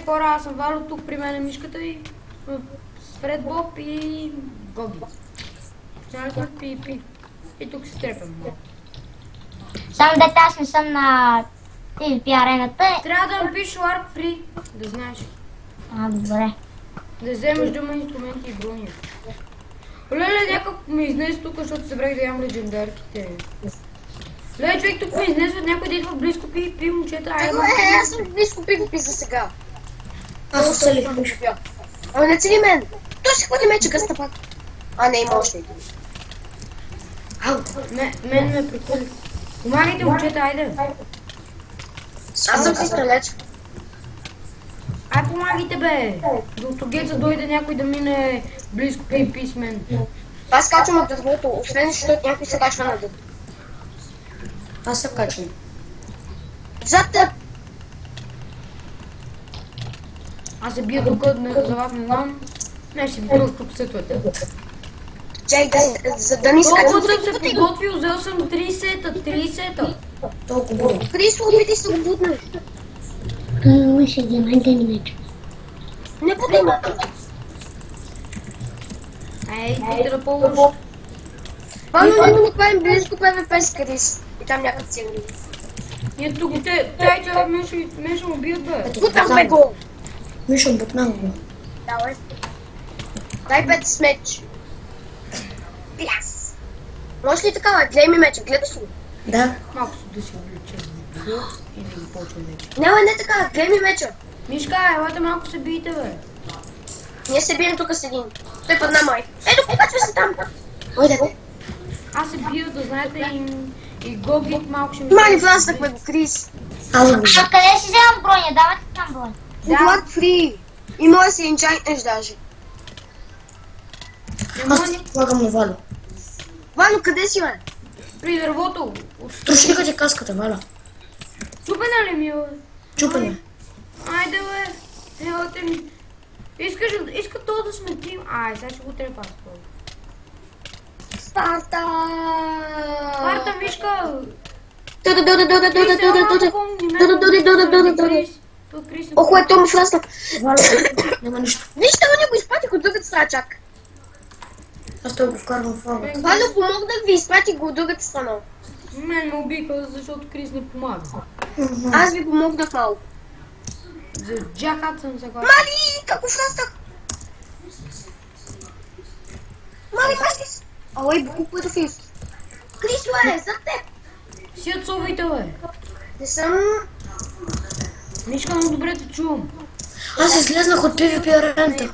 хора, аз съм Вало, тук при мен е мишката и с Фред Боб и Гоги. Почнали сме пи. И тук се трепям. Само дете аз не съм на PvP арената. Трябва да напишеш Warp Free, да знаеш. Добре. Да вземеш дума, инструменти и брони. Леле, някак ме изнес тук, защото събрах да ям легендарките. Леле, човек тук ме изнесват, някой да идва близко пи момчета. Аз съм близко PvP за сега. Аз оцелих. Ама не цели мен. Той си ходи меча гъста пак. А, не, има още един. Мен ме приколи. Помагайте, момчета, айде. Аз съм си стрелеч. Ай, помагайте, бе. До Тогеца дойде някой да мине близко PvP с мен. Аз качвам от дървото, освен защото някой се качва на дърво. Аз се качвам. Зад теб. Аз се бия тук, за вас не знам. Не, ще ви тръгвам тук сетвате. Чай, за да ни скачвам. Толкова съм се подготвил, взел съм 3 сета. Толкова бързо. Крис, опитай се го бутнеш. Имаше диамантен меч. Не бутай ме. Ей, идите да ползваш. Вано не го правим близко PvP с Крис. И там някакъв цигли. Ние тук, тайча, мен ще му бият, бе. Бутам бе го. Мишо, бутнах го. Давай. Дай 5 с меч. Пляс. Може ли така, гледай ми меча, гледаш ли? Да. Малко си да си облича и да ги почвам вече. Няма, не така, гледай ми меча. Мишка, елате малко се биете, бе. Ние се бием тук с един. Той падна май. Ето, покачва се там. Ой, дете. Аз се бия, да знаете, и Гоги малко ще ми... Мали, власнахме го, Крис. Аз го А къде си вземам броня? Давайте там броня. Влад фри. И може да се инчайтнеш даже. Аз слагам на Валя. Вано, къде си, бе? При дървото. Трошника ти каската, Валя. Чупена ли ми, бе? Чупене. Айде, бе. Елате ми. Иска то да сме тим. Ай, сега ще го трепа. Спарта! Марта, Мишка. Охо, е, то му власна. Валя, няма нищо. Вижте, он го изпратих от другата страна, чак. Аз той го вкарвам в лава. Вано, помогнах ви, изпратих го от другата страна. Мен ме убиха, защото Крис не помага. Аз ви помогнах малко. За джакът съм сега. Мали, как го власнах? Мали, паси. Ой, буку педофил. Крисо е, за теб. Си отцовайте, бе. Не съм... Мишка, но добре те чувам. Аз излезнах от PvP арената.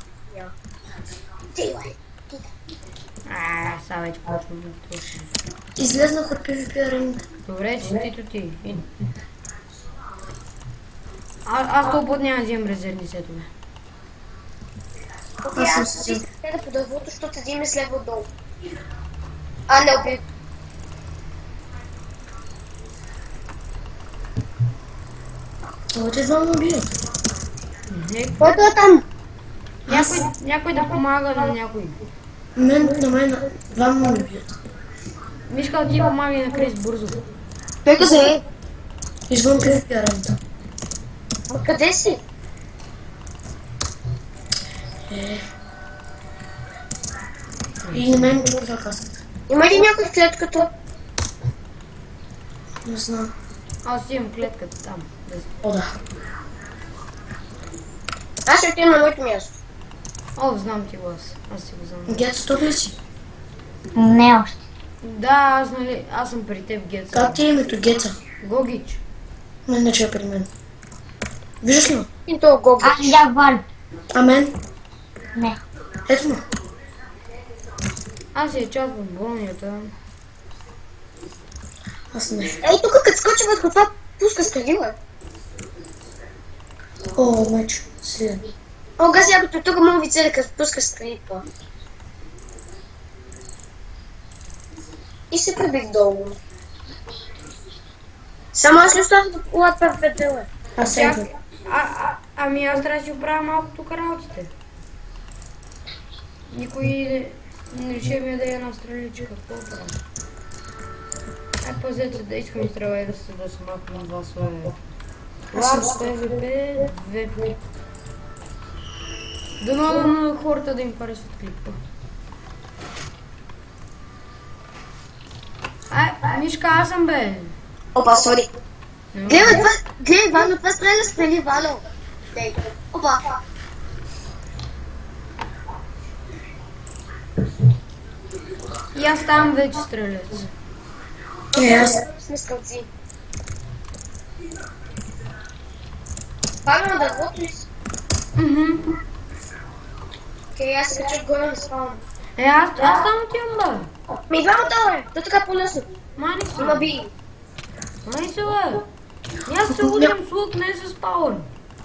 Ти, бе. Сега вече почвам да трошим. Излезнах от PvP арената. Добре, честито ти. Аз този път няма да вземам резервни сетове. Аз съм си да по дървото, защото седим и следва отдолу. А, не убив. Това те двама убият. Който е там? Някой да помага на някой. На мен двама ме убият. Мишка, ти помагай на Крис бързо. Той къде е? Извън PvP арената. Къде си? И на мен чупиха каската. Има ли някой в клетката? Не знам. Аз имам клетката там. О, да. Аз ще отидем на моето място. О, знам ти го аз си го знам. Гец, тук ли си? Не още. Да, аз съм при теб, Геца. Как ти е името Геца? Гогич. Не, не че е при мен. Виждаш ли ме? И то го. Аз видях Валю. А мен? Не. Ето ме. Аз я част в бронята. Аз не. Ей, тук като скочи върху това, пуска стрелила. О, меч. Силен. О, гази, ако тук мога ви целя, като пуска стрелила. И се прибих долу. Само аз ли останах да лад перфетела? Аз съм. Ами аз трябва да си оправя малко тук работите. Никой не ще ми да я настреличка. Какво правя? Ай, пазете да искам стрела и да се махна два слоя. Лав, ПВП, 2. Дано на хората да им харесват клипа. Мишка, аз съм бе. Опа, сори. Гледай, Вано, това стреля стрели, Вано. Дей. Опа. И аз ставам вече стрелец. Аз. Сме скълци. Вано, да работиш. Окей, аз се качах горе на спална. Аз там отивам, бе. Ми двамата, бе. То така по-лесно. Мани се, Има бе. би. Мани се, бе. И аз се удрям с лук, не с пауър.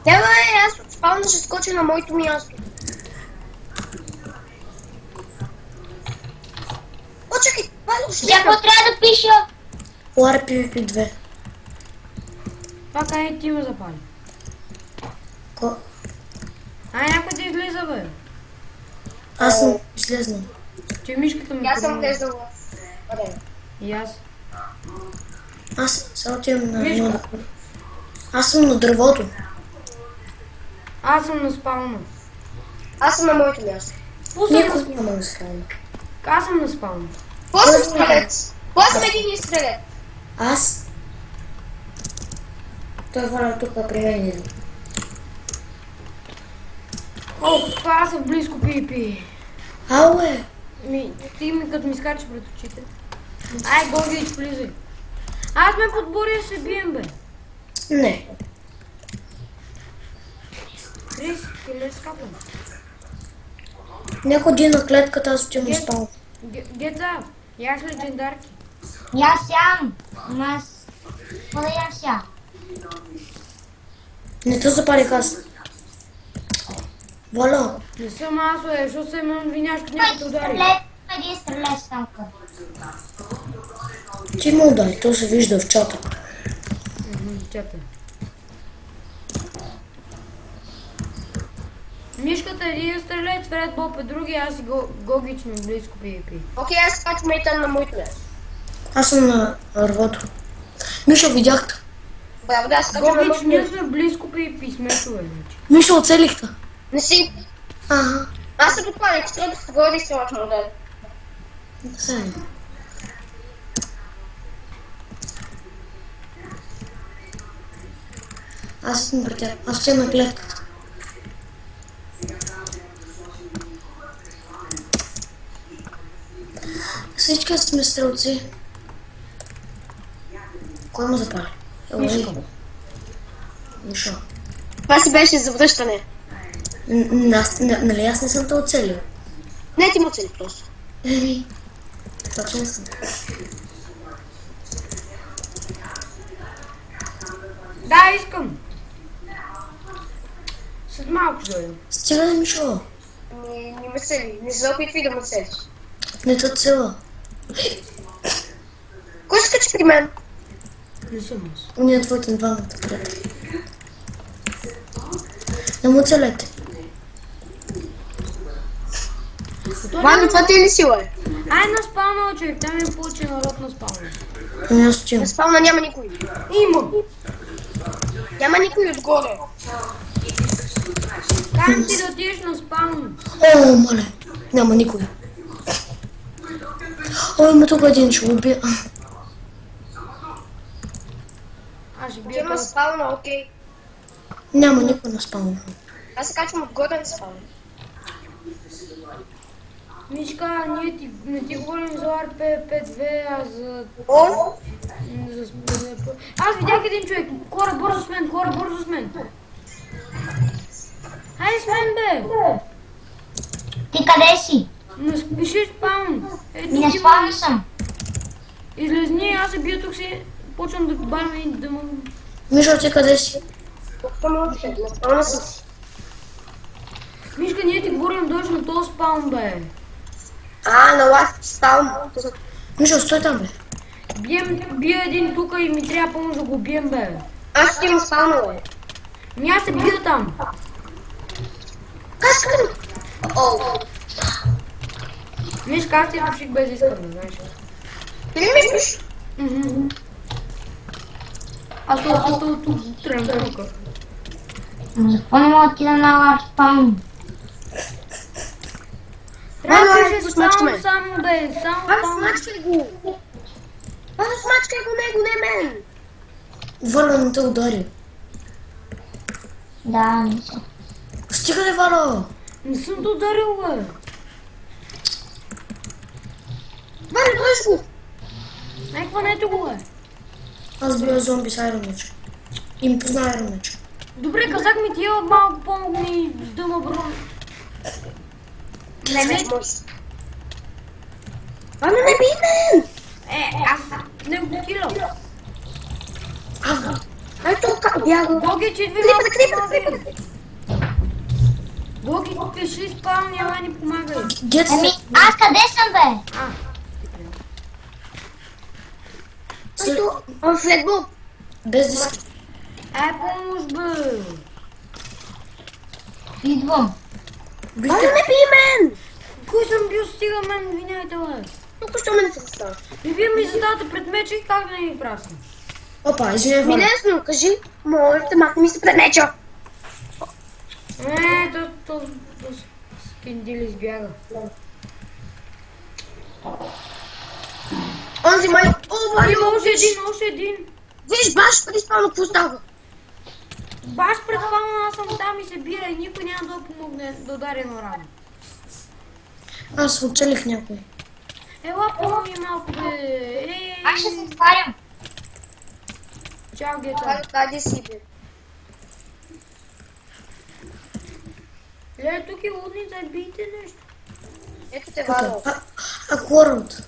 Не, бе, аз от спална ще скоча на моето място. О, чакай, Вано, ще Я какво трябва да пиша? Лар PvP 2. Това къде ти ме запали. Ко? Някой да излиза, бе. Аз съм излезнал. Че мишката ми Аз съм помогна. влезъл в арена. И аз. Аз сега отивам на... Мишка. Аз съм на дървото. Аз съм на спална. Аз съм на моето място. Никой няма да стане. Аз съм на спална. После съм стрелец. После съм един стрелец. Аз? Той хвана тук при мен идва. Аз съм близко пипи. Ауе! Ти ми като ми скачаш пред очите. Ай, Гогич, влизай. Аз ме подборя се бием, бе. Не. Крис, къде скапам? Някой един на клетката, аз отивам на спална. Геца, яш легендарки. И аз сям. Аз... Какво да ям сега? Не те запалих аз. Валя! Не съм аз, бе, защото се ме обвиняваш, като някой те удари. Един стрелец там къде. Ти му удари, то се вижда в чата. Чакай. Мишката е един стрелец, Фред Боб е други, аз и Гогич ми близко PvP. Окей, аз скачвам и там на моето място. Аз съм на рвото. Мишо, видях те. Браво, да, скачвам на Гогич, моето ние място. сме близко PvP, смешно е, значи. Мишо, оцелих те. Не си. Ага. Аз се подпалих, защото се горе и се лъчно удари. Аз съм при теб. Аз съм на клетката. Всички сме стрелци. Кой му запали? Мишко. Мишо. Това си беше завръщане. Нали аз не съм те оцелил? Не ти му цели просто. Точно съм. Да, искам. След малко ще дойдем. Стига да, Мишо. Не ме цели, не се опитвай да му целиш. Не те цела. Кой се скачи при мен? Не съм аз. Уния твоите двамата приятели. Не му целете. Вано, това ти е ли сила? Ай на спална, човек, там ми получи народ на спална. Уния аз отивам. На спална няма никой. Има. Няма никой отгоре. Как ти да отидеш на спална? О, мале. Няма никой. О, има тук един, ще го убия. Аз ще бия Има този. спална, окей. Няма никой на спална. Аз се качвам отгоре на спална. Мишка, ние не ти говорим за RP52, а за... О, Аз видях един човек. Хора, бързо с мен, хора, бързо с мен. Хайде с мен, бе. Ти къде си? Не пиши спаун. Ето Не ти спомня съм. излезни, аз се бия тук си. Почвам да бавя и да му... Мишо, ти къде си? тук му отиде. На спална си. Мишка, ние ти говорим дойш на този спаун, бе. На ласт спална. Мишо, стой там, бе. Бия един тук и ми трябва помощ да го бием, бе. Аз ще имам спална, бе. Аз се бия там. Каскам! О, Мишка, аз ти реших без искане, знаеш. ти ли мислиш? Аз тук трябва тук. Защо не мога да отида на ларж спаун? Трябва да Вано, пише айде, смачкаме. само бе, само Вано, там. смачкай го! Вано, смачкай го него, не мен! Валя, не те удари. Да, не се. Стига ли, Валя? Не съм те ударил, бе. Вано, дръж го! Ай, хванете го, бе. Аз бия зомби с Iron Match. И ми позна Iron Match. Добре, казах ми ти малко помогни с дъма брон. Не, не, мой. Вано, не би мен! Аз не го килам. Ай, то как бяга? Боги, че идви Крипа, малко крипа, помагай. Боги, пиши спал, няма ни помагай. Гет Ами, се. аз къде съм, бе? Ай, то, Фредбоб! Без диски. Помощ, бе. Идвам. Вано, не би мен! Кой съм бил, стига мен, виняйте, бе. Тук що ме не фръста. И вие ми задавате пред меча и как да ни фрасне? Опа, извиняй, Ми Валя. лесно, кажи, моля те, махни ми се пред меча. То скиндили избяга. Онзи май... О, Вано, Има виж! още един. Виж, баш преди спално, какво става? Баш пред спална, аз съм там и се бира и никой няма да помогне да удари на рано. Аз оцелих някой. Ела, помогни малко, бе. Ей, Аз ще се отварям. чао, гета. Вано, къде си, бе? Ле, тук е лудница, бийте нещо. Ето те, Вано. Акорд.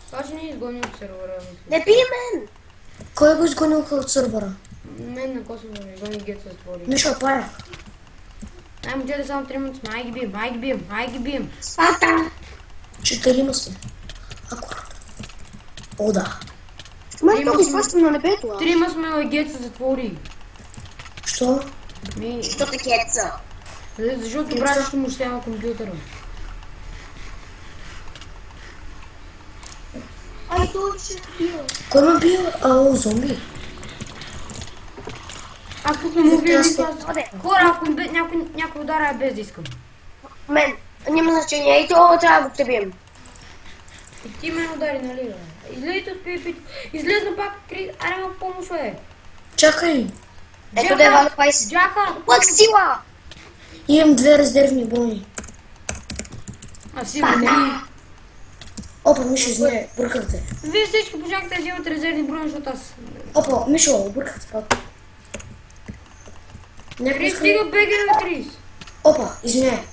Това ще ни изгони от сервера, мисля. Не би мен! Кой го изгонил от сървъра? Мен на косо да ми изгони, гет се затвори. Мишо, пая. Ай, момчета, само 3 минути сме. Ай ги бием. Спата! 4 сме. Акорд. О, да. Май, то го изпащам на небето, а? 3 сме, а гет се затвори. Що? Що те кеца? Защото братчето му ще на компютъра. Ай, той ще бил. Кой ме бил? Ало, зомби. Аз тук не му вие Аз- хора, ако някой удара е без да искам. Мен, няма значение, ей, то трябва да го пребием. И ти ме удари, нали, бе? Излезте от пипито. Излезна пак Крис. Аре, ма помощ, бе. Чакай. Ето да е Вано Пайс. Джака! Лък сила! Имам 2 резервни брони. А си не. Опа, Мишо, извиняй, бърках те. Вие всички пожакате да взимат резервни брони, защото аз... Опа, Мишо, бърках те пак. Някой Крис, иска... стига бегай на Крис. Опа, извиняй.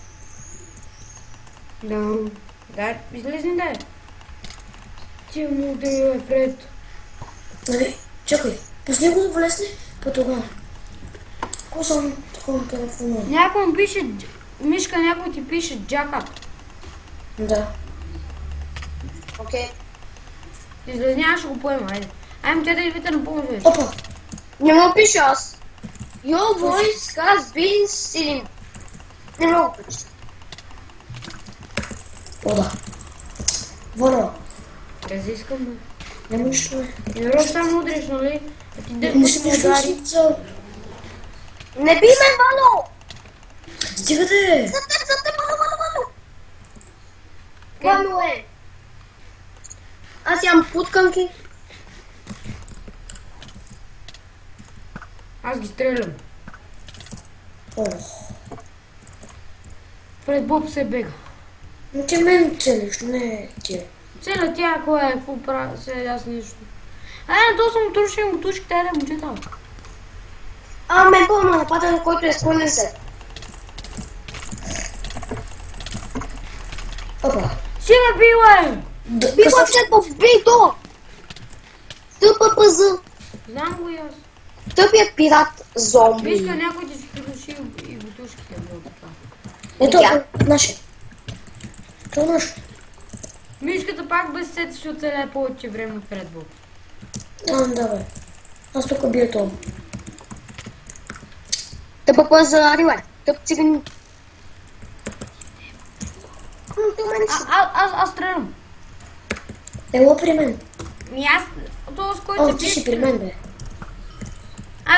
Да, излезни да е. Ти му да е Фред. Нали, чакай. Пусни го да влезне, по тогава. Какво съм такова на телефона? Някой му пише... Мишка, някой ти пише Джака. Да. Окей. Излезни, аз ще го поема, айде. Ай, момчета, идвайте на помощ, бе. Опа, Не мога пиша аз. Your voice has been seen. Не мога пиша. о да. Валя, Аз искам, бе. няма нищо, бе. Не роб само удриш, нали? А ти Не дето си му нищо удари. да цел. Не би ме, Вано! Стига де! За теб, Вано! Вано е! Аз имам путканки. Аз ги стрелям. Ох. Фред Боб се бега. Но ти мен целиш, не ти. Целя тя, кой е, какво прави, се аз нещо. На то съм тушил мотушките, айде момчета. Мен пълно напада, на който е склонен се. Опа. Си ме била, е! Би го Фредбоб, би то! ТППЗ. Знам го и аз. Тъпият пират зомби. Вижка, някой ти ще души и мотушките, било така. Ето, Тя. наше. То наше. Мишката пак без сет ще оцеля повече време в Фред Боб. Да, бе. Аз тук бия това. ТППЗ, ариле. Тъп цигани. Ти мене си. Аз стрелям. Ело при мен. Ми аз, то с който О, ти си при мен, бе.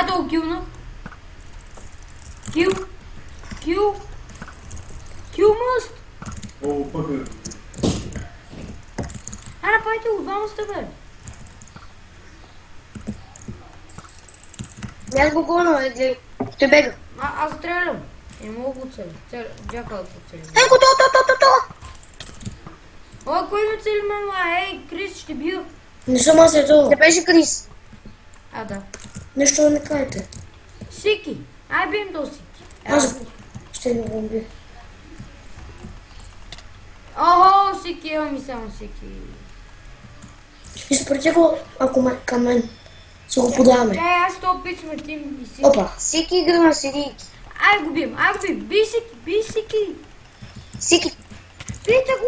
То го килна. Кил мъст. Ай, направите го, двама сте, бе. Аз го гона, гледай. Той бега. Аз стрелям. Не мога го целя. Джака да поцелим. Ей го, то! О, кой ме цели мен, ма? Ей, Крис, ще бия. Не съм аз ето. Не беше Крис. А, да. Нещо да не кажете. Сики. Ай, бием до Сики. Аз ще го убия. Охо, Сики, ева ми само Сики. Изпрати го, ако към мен. Ще го подаваме. Аз то опитваме тим и Сики. Опа. Сики игра на сирийки. Ай, го бием. Би Сики. Сики. Бийте го,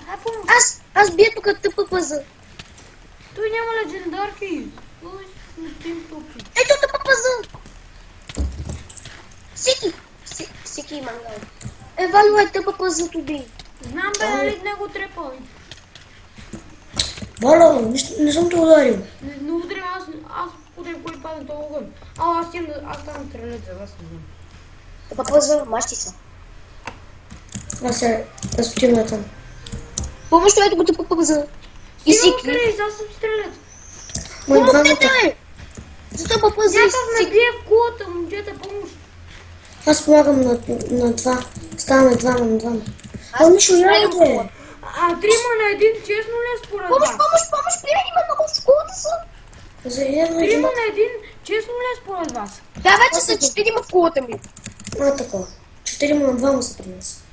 Ай, помощ. Аз бия тук тъпа пъза. Той няма легендарки. Той на тим топи. Ето тъпа пъза. Сики има мангал. Валю е тъпа пъза туди. Знам, бе, нали него трепа. Вало, не съм те ударил. Не удрям, аз удрям кой падна този огън. Аз ставам стрелец за вас, не знам. Тъпа пъза, мащи са. Аз се разпотим там. Помощ, ето го тъпа пъза. И Стига, Сики. Крис, аз съм стрелец. Мой Помогнете двамата. ме! За тъпа пъза и Някакъв ме Сики. бие в кулата, момчета, помощ. Аз помагам на два. Ставаме двама на двама. О, Мишо, стрелям в яйте! колата. Трима на един, честно ли е според вас? Помощ, приятели, има много в школата са. Заедно Трима един. на един, честно ли е според вас? Да, вече са 4 в колата ми. Такова. 4 на двама са при нас.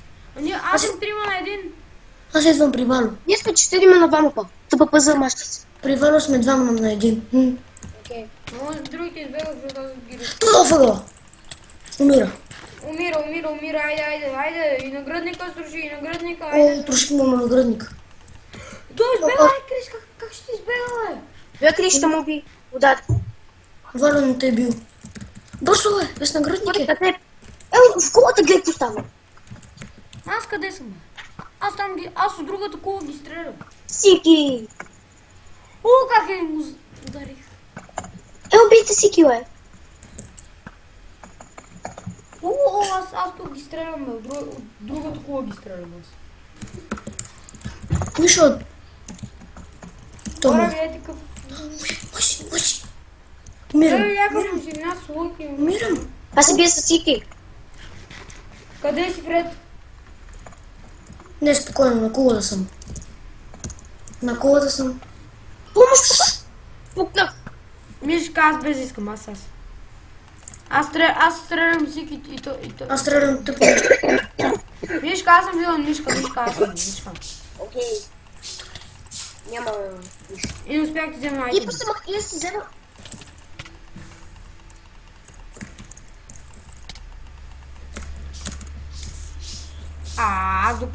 Аз съм трима на един. Аз идвам при Вало. Ние сме 4 на 2 па. Тъпа пъза, мащи се. При Вало сме двама на един. Окей. Но другите избегат, защото аз ги разпитам. Това въгъла. Умира. Умира, айде. И наградника струши, и наградника, айде. О, троших му на наградник. Той избега, Крис, как ще избега, бе? Бе, Крис ще му уби. Удар. Вало не те е бил. Бързо, бе, без наградник е. Къде? В колата гледай какво става. Аз къде съм, бе? Аз от другата кула ги стрелям. Сики. О, как го ударих. Убийте Сики, бе. Аз тук ги стрелям, бе. От другата кула ги стрелям аз. Мишо. Хора, Тома. гледай такъв... Муши. Той Умирам. някакъв жена с лук и... Умирам. Аз се бия с Сики. Къде си, Фред? Не, спокойно, на кулата съм. На кулата съм. Помощ. Пукнах. Мишка, аз без искам, аз. Аз стрелям Сики и то. Аз стрелям тъпо. Мишка, аз съм вилан, Мишка. Окей. Няма нищо. И не успях да взема И айтем. после мах, си взема. Аз до...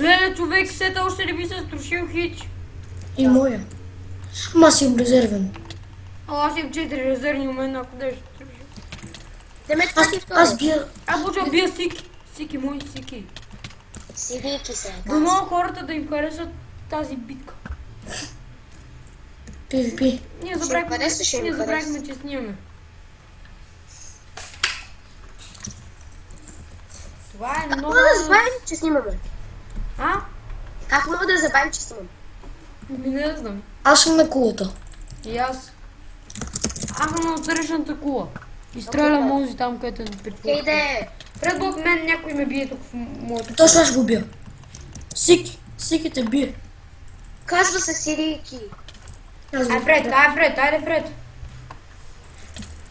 Леле, човек, сета още не би се струшил хич. И моя. Ама аз съм резервен. Аз имам 4 резервни у мен, ако деш струшил. Деме Аз бия. Аз почва бия Сики. Сики, мой Сики. Сирийки се. Дано хората да им харесат тази битка. PvP. Ние Ще забравихме, им хареса, ще им ние хареса. забравихме, че снимаме. Това е много... Мога да забавим, че снимаме. А? Как мога да забавим, че снимаме? Не знам. Аз съм на кулата. И аз. Аз съм на отсрещната кула. И стрелям мози там, където е пред Окей, де. Пред Бог, мен някой ме бие тук в моето. Точно аз го бия. Сики те бие. Казва се Сирийки. Аз го Айде Фред.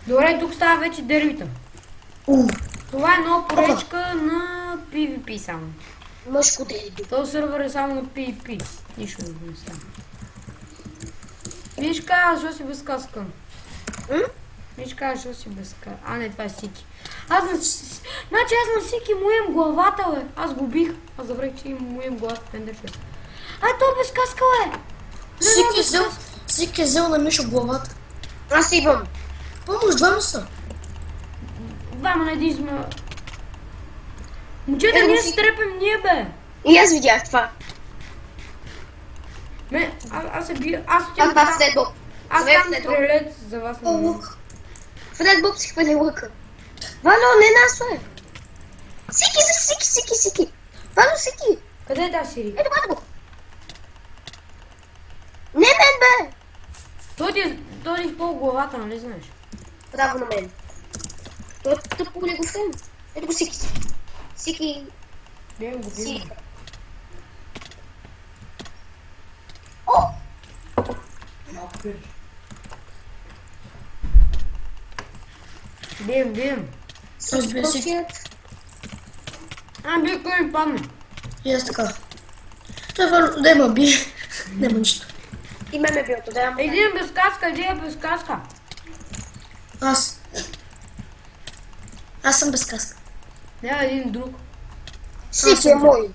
Добре, тук става вече дербита. Това е нова поречка на PvP само. Мъжко дерби. Този сервер е само на PvP. Нищо не става. Мишка, защо си без каска? Мишка, защо си без каска? А, не, това е Сики. Значи аз на Сики му имам главата, бе. Аз го бих. Аз забравих, че му имам главата в Ender Chest. То е без каска, бе. Сики е взел на Мишо главата. Аз имам. Помощ, двама са. Двама на един сме. Момчета, ние се трепем ние, бе. И аз видях това. Аз се бия. Аз Това отивам. е Фредбоб. Аз Това е съм Фредбоб. стрелец за вас. О, лук. Фредбоб си хвали лъка. Вало, не нас, бе. Сики. Вало, Сики. Къде е тази Сири? Ето го. Не мен, бе! Той ти изпълва главата, нали знаеш? Браво на мен. Той е тъпо ли го фен? Ето го Сики. Сики. Бием го, бием Сики. го. О! Бием. Аз бия си. Би кой ми падне. И аз така. Той Вало, дай ма би. Няма нищо. И ме ме бил, да. Един без каска, един без каска. Аз съм без каска. Няма един друг. Сики е мой.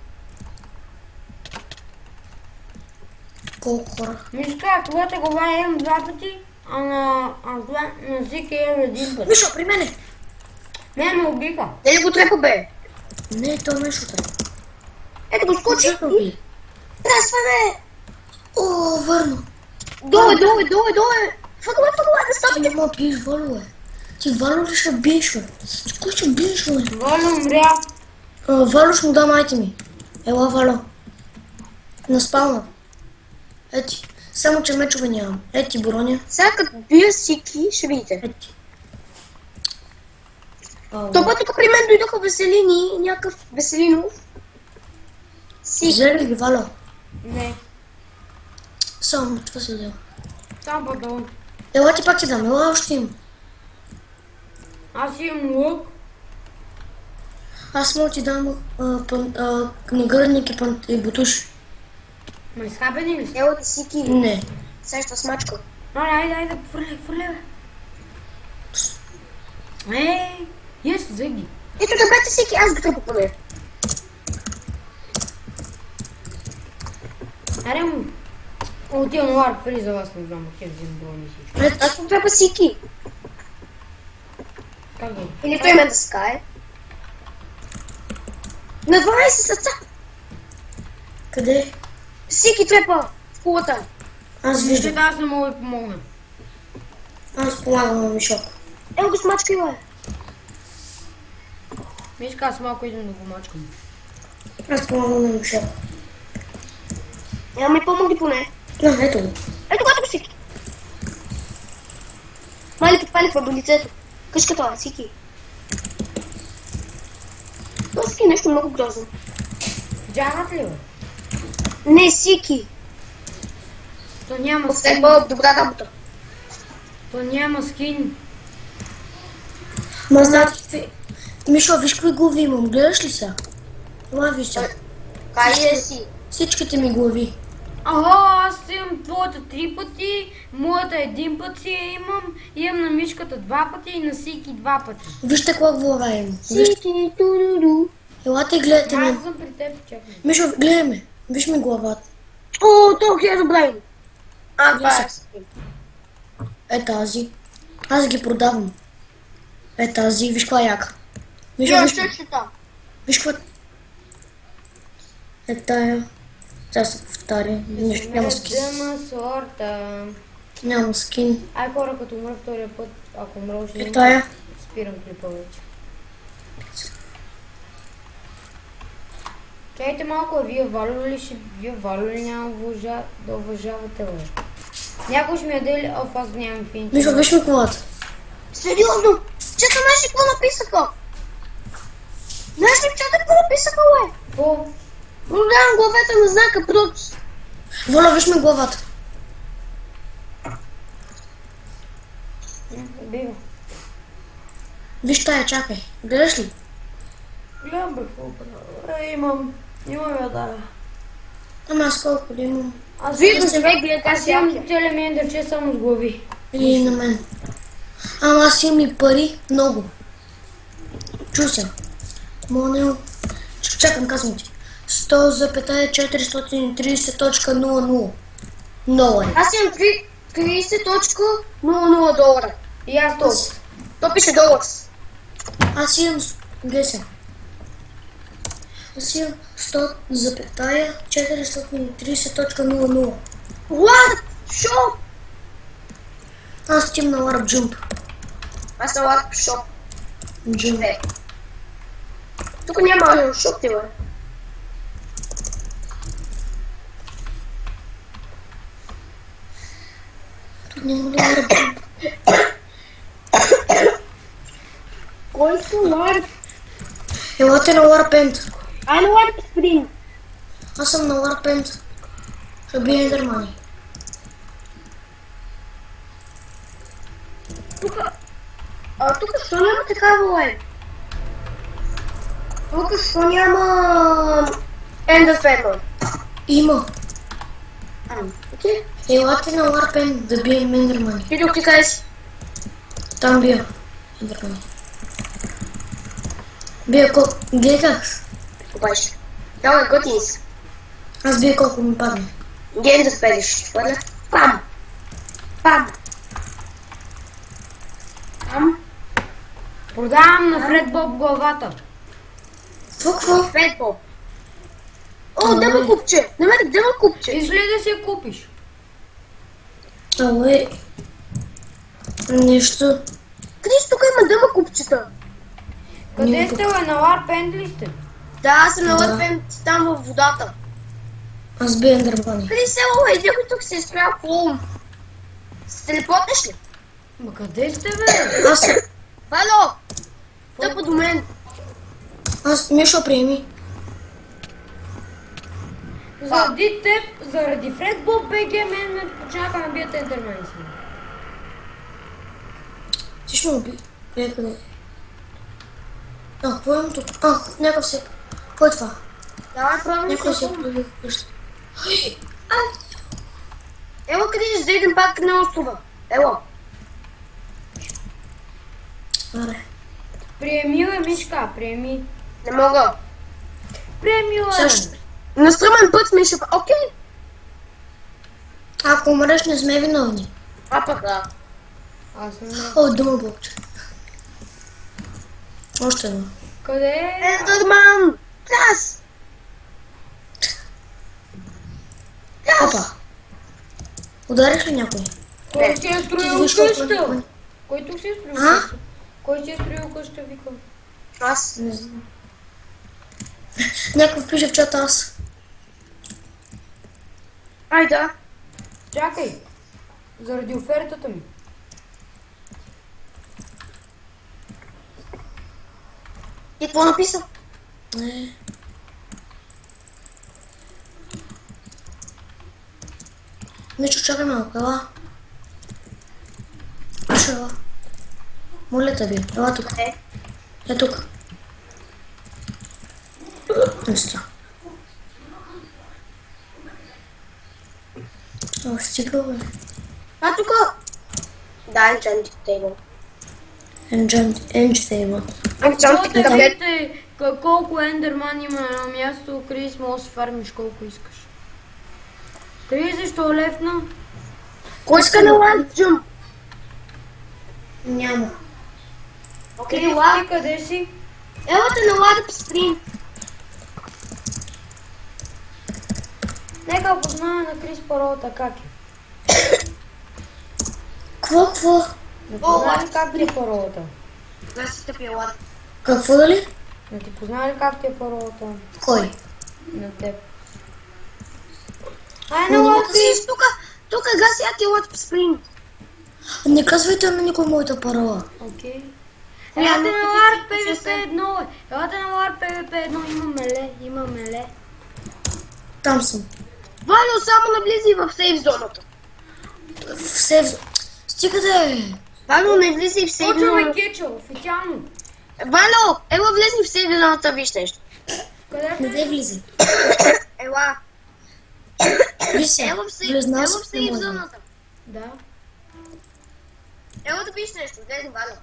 Колко хора? Мишка, твоята глава имам 2 пъти, а на Зики имам 1 път. Мишо, при мене! Мен ме убиха. Дали го трепа, бе? Не, то Мишо трябва. Ето го скочи. Защо би? Трасваме! О, върно! Долу, Фъгла, да Ти стопите. не ма биеш Вало, бе. Ти Вало ли ще биеш, бе? Ти кой ще биеш, бе? Валя умря. Вало ще му дам айти ми. Ела, Вало. На спална. Ети. Само, че мечове нямам. Ети, броня. Сега като бия Сики, ще видите. Ети. То път тук при мен дойдоха Веселини, някакъв Веселинов. Сики. Взели ли, Вало? Не, Само, това се взел. само падон. Ела ти пак ти дам, ела още имам. Аз имам лук. Аз мога ти дам нагърдник и бутуш. Ма изхабени ли си? Елата Сики. Не. Сеща смачка. Айде, фърля, бе. Взе ги. Ето да бете Сики, аз го трепа поне. Аре му. Отивам лар, фри за вас, не знам, ке взем брони всичко. Ето. Аз го трепа Сики. Как да? Или той ме да скае. На 12 сърца. Къде? Сики трепа в кулата. Аз виждам. Вижте, аз не мога да помогна. Аз помагам на Мишо. Ел го смачка, бе. Мишка, аз малко идем да го мачкам. Аз помагам на Мишо. Няма ми помогни поне. Ето го. Ето го Сики. Мали подпалихва до лицето. Къщата, Сики. Това Сики е нещо много грозно. Джагат ли, бе? Не, Сики. То няма скин. Трепа добра работа. То няма скин. Ма знаете какви? Мишо, виж какви глави имам. Гледаш ли са? Ела виж са. Кай е си. Всичките ми глави. Ага, аз имам твоята 3 пъти, моята 1 път си я имам на мишката 2 пъти и на Сики 2 пъти. Вижте каква глава имам. Вижте. Сики, туруру. Елате и гледайте ме. Аз съм при теб, чакай. Мишо, гледай ме. Виж ми главата. О, толкова е добре. Това е Сики. Е тази. Аз ги продавам. Е тази. Виж каква яка. Мишо, Я виж. ще чета. Виж каква. Е тая. Сега се повтаря. Нищо няма скин. Дъма сорта. Няма скин. Ай, хора, като умра втория път, ако умра още Е един, тая. спирам клипа вече. Чайте малко, а вие Вало ли няма да уважавате, бе? Някой ще ми яде ли? Оф, аз нямам финче. Мишо, виж ми главата. Сериозно? Чета, знаеш ли какво написаха? Знаеш ли, чета, какво написаха, бе? Какво? Продавам главата на знака Продс. Воля, виж ми главата. Бива. Виж тая, чакай. Гледаш ли? Гледам бе, какво правя? Имам я да. Ама аз колко ли имам? Аз Видно се, бе, гледа аз тази имам яки. целият ми ендърче само с глави. Или на мен. Ама аз имам и пари много. Чу се. Монел. Чакам, казвам ти. 100,430.00. Много е. Аз имам 30.00 долара. И аз толкова. То пише долар. Аз имам... Геся. Аз имам 100,430.00. What? Шоп? Аз тим на Warp Jump. Аз съм лак шоп. Jump. Тук няма шоп, ти, бе. Няма да вървам. Кой са ларп? Елате на Warpaint. Ай на ларп сприн. Аз съм на Warpaint. Ще бия Ендермани. Тук защо няма такава лайв? Тук защо няма... Ендерфермър? Има. Окей. Елате на Warpaint да бием Ендермани. Видео ти къде си? Там бия Ендермани. Бия колко... Гледай как? Обаче. Давай, готини са. Аз бия колко ми падне. Гейм да спелиш, ще хвърля. Пам! Пам! Пам! Продавам на Фред Боб главата. Какво? Федбол. О, дема купче! Намерих дема купче! Искаш ли да си я купиш? Ало, нещо. Крис, тук има дема купчета. Къде Няма сте, бе? На Warpaint ли сте? Да, аз съм на Лътпен там във водата. Аз бия Ендермани. Крис, ело, иди го тук се изправя клоун. Се телепотнеш ли? Ма къде сте, бе? Аз... Ало! Тъпо до мен. Мишо, приеми. Заради теб, заради Фред Боб БГ, мен ме починаха да бият Ендермани си. Ти ще му би. Бия къде? Какво имам тук? Някакъв се... Кой е това? Давай, пробвам Някой се се. появи в къща. Ело, къде да идем пак на острова. Ело. Аре. Приеми, бе, Мишка, приеми. Не мога. Приеми, Сега бе. ще... На стръмен път сме ще... Окей. Ако умреш, не сме виновни. Пак да. Аз съм... О, дума блокче. Още едно. Къде е? Ендерман! Клас! Опа. Ударих ли някой? Кой си е строил Виж колко къща? е- Кой тук си е строил А? къща? Кой си е строил къща, викам? Аз. Не знам. Някой пише в чата аз. Ай да. Чакай. Заради офертата ми. И какво написа? Не. Мичо, чакай малко, ела. Мичо, ела. Моля те ви, ела тук. Е тук. Место. О, стига, бе. А тук. Да, Enchanted Table. Enjoy table. Enchanted таблет. Вижте колко Ендерман има на едно място. Крис, може да си фармиш колко искаш. Крис, защо левна? Кой иска на лайк джъмп? Няма. Окей, Крис, лайк. ти къде си? Елате на лайк спринт. Нека позная на Крис паролата как е. Какво? Не позна ли как ти е паролата? Да си тъпи лайк. Какво дали? Не ти позна ли как ти е паролата? Кой? На теб. Ай, на лапи! Крис, тук гаси я ти лайк спринт. Не казвайте на никой моята парола. Окей. Ами, Елате на ами, LARP ти се- PvP1, бе. Елате на LARP PvP1, има меле. Там съм. Валю, само навлизи в сейф зоната. В сейф... Стига да е. Валю, не влизай в сейф Почваме зоната. кетча, официално. Валю, ела влезни в сейф зоната, виж нещо. Къде Не дай влизай. Ела. Виж се. Ела в сейф, Влезнал ела съм в в сейф моята. зоната. Да, Ела да пишеш нещо, влезни, Валю.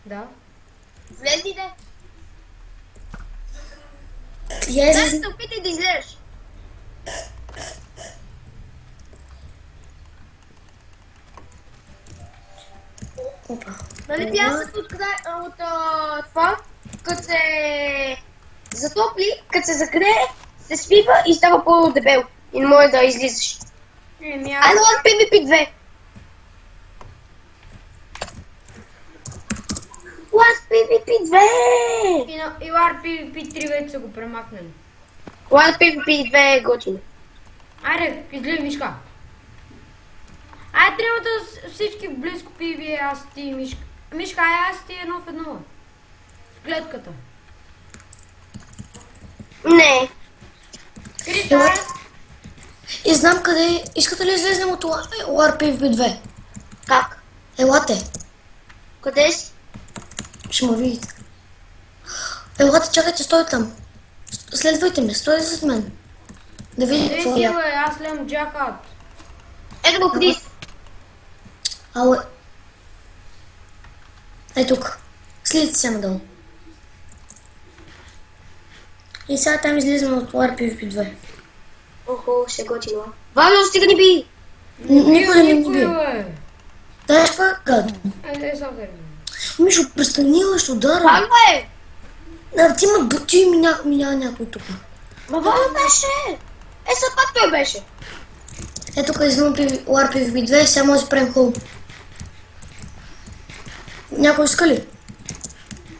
да. Влезни, де. Я Дай излез... се опитай да излезеш. Опа. Нали пясък от това, като се затопли, като се загрее, се свива и става по-дебел. И не може да излизаш. Еми Ай, аз... на PvP 2. Last PvP 2! И LARP PvP3 вече са го премахнали. Last PvP 2 е готино. Айде, излизай, Мишка. Ай, тримата всички в близко пиви, аз ти и Мишка. Мишка, ай, аз ти едно в едно. В клетката. Не. Крис, Ела. ай, И знам къде... Искате ли излезем от ORPFB2? Как? Елате. Къде си? Ще ме видите. Елате, чакайте, стой там. Следвайте ме, стой зад мен. Да видите ей какво си, е. бе, аз лям джакат. Ето го, Крис. Ало. Ей тук. Слизайте се надолу. И сега там излизаме от ORPFB2. Охо, ще готино. Вано, стига ни би! Никой да не ми Никой, бие. бе. Дай ще пак гадно. Айде, сега да видим. Мишо, престани, ще удара. Вано е! Ти ма бути ми няма някой тук. Ма Вано беше! Са пак той беше. Ето тук извън ORPFB2, сега може да спрем хол. Някой иска ли?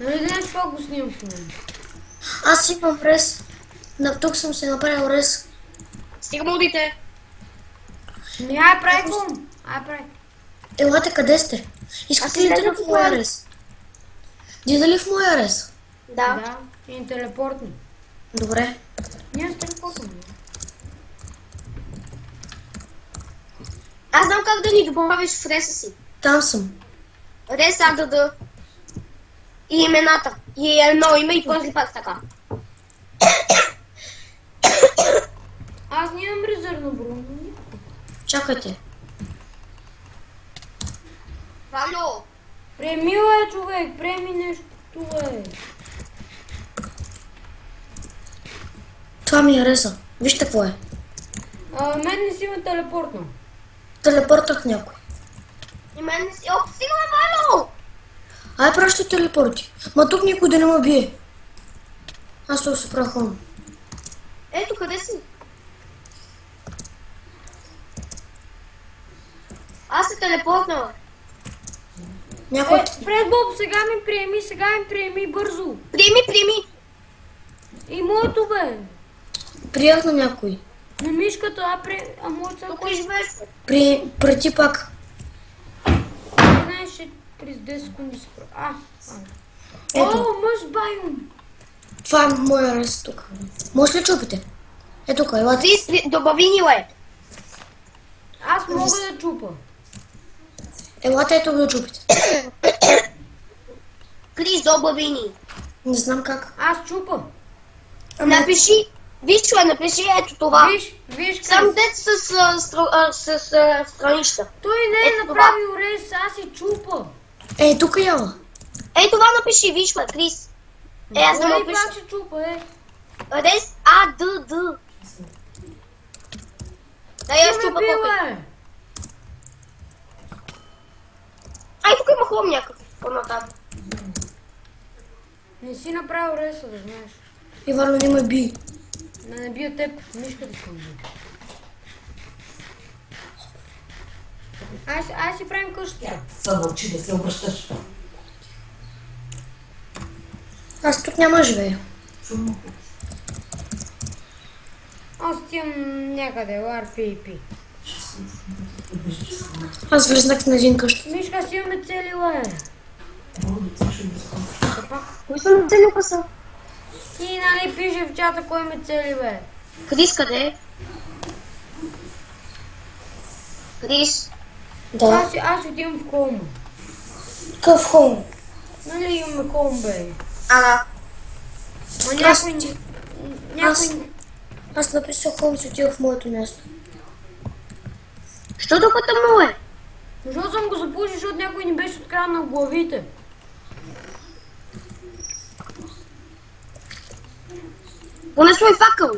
Нали знаеш какво го снимам в момента? Аз имам рез. Тук съм се направил рез. Стига мудите. Ми, ай, прави хум. Ай, прави. Елате, къде сте? Аз Искате ли да излязох в от моя моя. рез? Дида ли в моя рез? Да. Да, и телепортни. Добре. Ние с телепортни. Аз знам как да ни добавиш в реса си. Там съм. Рес АДД. И имената. И едно име и после пак така. Аз нямам резервно бронза. Чакайте. Вано! Приеми, човек, приеми нещо, бе. Това ми е реза. Вижте какво е. Мен не си ме телепортна. Телепортах някой. И мен не си... О, стига ме, Вано! Ай, пращай телепорти. Ма тук никой да не ме бие. Аз тук се правя хом. Ето, къде си? Аз се телепортнала. Някой... Фред Боб, сега ми приеми бързо. Приеми! И моето, бе. Приях на някой. На мишката, а моето са Тук ли живееш? Прети пак. знаеш, че през 10 секунди спра. Ето. О, мъж байум. Това е моя рез тук. Може ли чупите? Ето тук, елате. Крис, добави ни ле. Аз мога да чупа. Елате ето да чупите. Крис, добави ни. Не знам как. Аз чупа. Напиши. Виж, чове, напиши ето това. Виж, Сам Крис. дет с странища. Той не е Ето направил рейс, аз си чупа. Тук яла. Ей, това напиши, виж, ме, Крис. Аз да Той напиша. пак ще чупа, Рез АДД. Да, я Ти ме чупа бил, по-късно. Ай, тук има хлом някакъв. По-нататък. Не си направил рейса, да знаеш. Ивано не ме би. Да не бия теб, мишката си ме бие. Ай си правим къщата. Само учи да се обръщаш. Аз тук няма да живея. Шумно. Аз отивам някъде, RPP. Аз влезнах на един къща. Мишка, си имаме цели, ле. Кои са на цели къса? Ти нали пише в чата кой ме цели, бе. Крис, къде е? Крис. Да. Аз отивам в колма. Къв хом. Нали имаме колм, бе. Ага. Ма Аз- някой... Аз написах хом, си отивах в моето място. Що толкова тъмно е? Защо съм го запушил, защото някой ни беше откраднал главите. Понесло и факъл.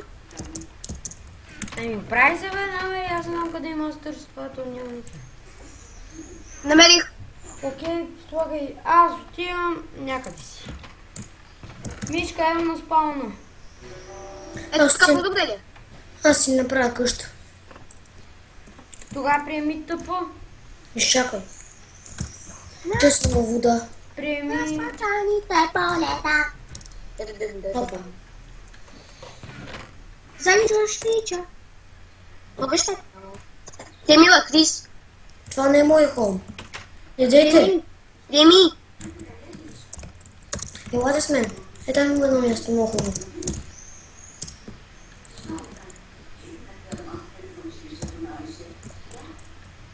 Ами, прави се, бе, намери, аз знам къде има да търся това, то няма никъде. Намерих. Окей, слагай, аз отивам някъде си. Мишка, ево на спална. Ето Аз така си- по-добре ли? Аз си направя къща. Тогава приеми тъпа, Изчакай. Тъсна вода. приеми... Опа. Заничаш тича. Обещай. Те мила, Крис. Това не е мой холм. Идете. Реми, Елате с мен. Е, там има едно място, много хубаво.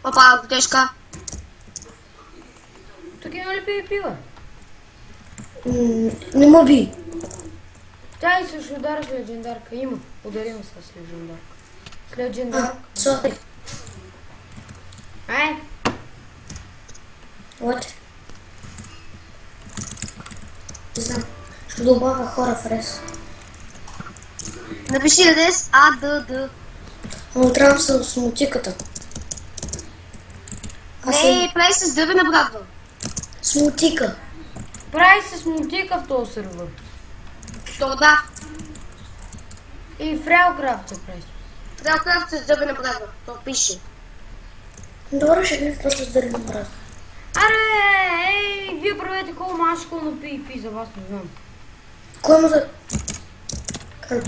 папа, грешка. Тук има ли пи пива? Не му би. Тя и също удара с легендарка. Има. Ударим с легендарка. С легендарка. Сори. Ай! Елате. Не знам. Ще добавя хора в рез. Напиши рез АДД. Но трябва с мотиката. Аз съм Не, прави с дървена брадва. с мотика. Прави се с мотика в този сервер. То да. И в Realcraft се прави. Трябва с дървена брадва. То пише. Добре, ще гледам просто с дървен брат. Аре, ей, вие правете холм, аз ще холм на PvP, за вас не знам. Кой му да... Как?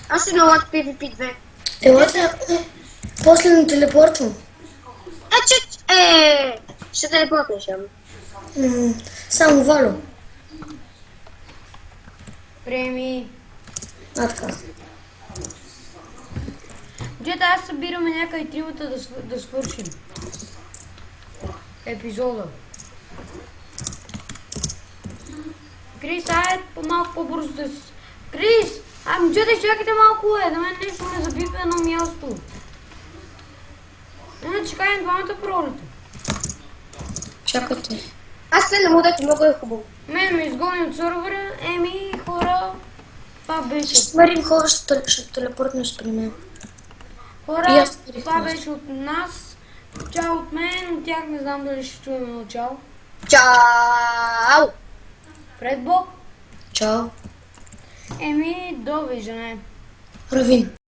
Аз ще налагам PvP 2. Елате, после не телепортвам. Ще телепортнеш, ама. Само Вало. Преми. А, така. Джета, аз събираме някъде тримата да свършим епизода. Крис, айде по-малко по-бързо да си... Крис! Ами джета, чакайте малко, да мен нещо ме забива едно място. Иначе каем двамата пролета. Чакайте. Аз се намудах, много е хубаво. Мен ме изгони от сервера, еми хора, това беше. Ще смарим хора, ще телепортнеш при мен. И Хора, аз спирих това нас. беше от нас. Чао от мен, от тях не знам дали ще чуем едно чао. Чао! Фредбок, Чао. еми довиждане. Равин.